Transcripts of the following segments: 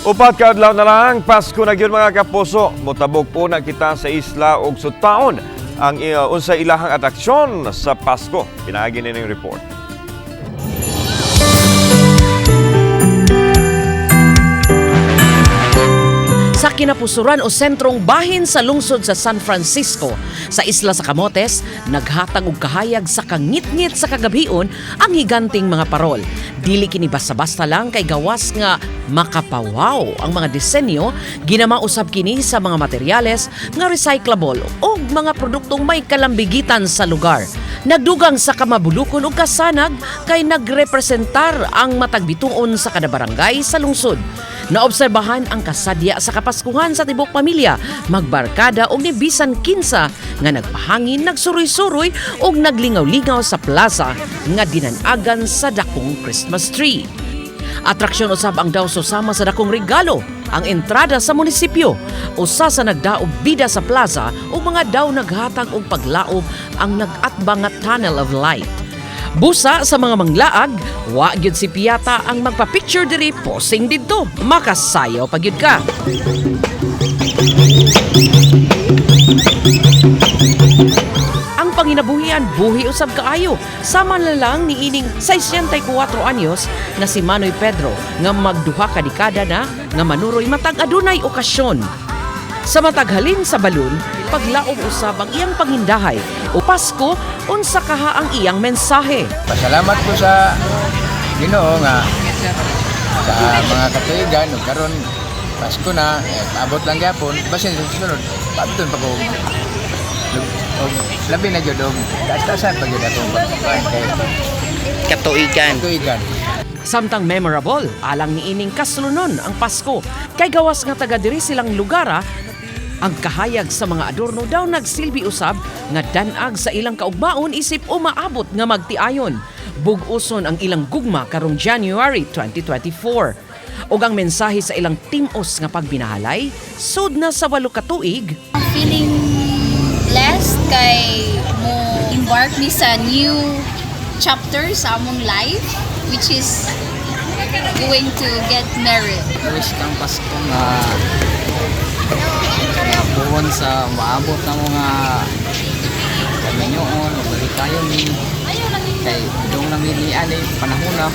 Upat ka adlaw na lang, Pasko na gyud mga kapuso. Motabog po na kita sa isla ug sutaon ang unsa ilahang atraksyon sa Pasko. Pinaagi ni ning report. Sa kinapusuran o sentrong bahin sa lungsod sa San Francisco, sa isla sa Camotes, naghatag og kahayag sa kangit-ngit sa kagabion ang higanting mga parol. Dili kini basta-basta lang kay gawas nga makapawaw ang mga disenyo, ginamausab kini sa mga materyales nga recyclable o mga produktong may kalambigitan sa lugar. Nagdugang sa kamabulukon o kasanag kay nagrepresentar ang matagbituon sa kada barangay sa lungsod. Naobserbahan ang kasadya sa kapaskuhan sa tibok pamilya, magbarkada og ni bisan kinsa nga nagpahangin, nagsuroy-suroy og naglingaw-lingaw sa plaza nga dinanagan sa dakong Christmas tree. Atraksyon usab ang daw susama sa dakong regalo, ang entrada sa munisipyo. Usa sa nagdaog bida sa plaza ug mga daw naghatag og paglaob ang nag-atbang nga Tunnel of Light. Busa sa mga manglaag, wa gyud si Piata ang magpa-picture diri posing didto. Makasayaw pa gyud ka. Ang panginabuhian buhi usab kaayo. Sama na lang ni ining 64 anyos na si Manoy Pedro nga magduha ka dekada na nga manuroy matag adunay okasyon. Sa mataghalin sa balon, paglaob usab ang iyang pangindahay o Pasko unsa kaha ang iyang mensahe. Pasalamat ko sa Ginoo nga sa mga katuigan ug karon Pasko na abot lang gyapon basin sa sunod padton pa ko og labi na jud og taas-taasan pa jud atong katuigan. Samtang memorable, alang ni ining kaslunon ang Pasko. Kay gawas nga taga diri silang lugara, ang kahayag sa mga adorno daw nagsilbi usab nga danag sa ilang kaugmaon isip umaabot nga magtiayon. Bug-uson ang ilang gugma karong January 2024. Ug ang mensahe sa ilang tim-os nga pagbinahalay, sud na sa 8 ka tuig. Feeling blessed kay mo embark ni sa new chapter sa among life, which is going to get married. Wish kang Pasko nga buwan sa maabot na mga kaminyoon o balikayon ni kay dong namilian panahon na.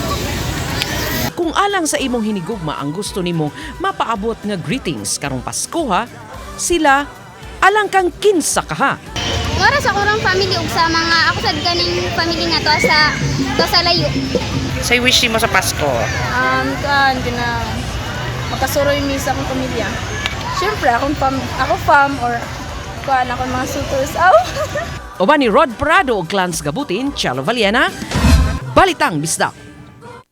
Kung alang sa imong hinigugma ang gusto nimo mapaabot nga greetings karong Pasko ha, sila alang kang kinsa ka ha. Ngora sa kurang family ug sa mga ako sad ganing family nga to sa layo. Say wish mo sa Pasko. Kuan gina makasuroy mi sa akong pamilya. Siyempre ako fam or kuan ako mga suitors. Oba ni Rod Prado ug Clans Gabutin, Chalo Valiena, Balitang Bisdak.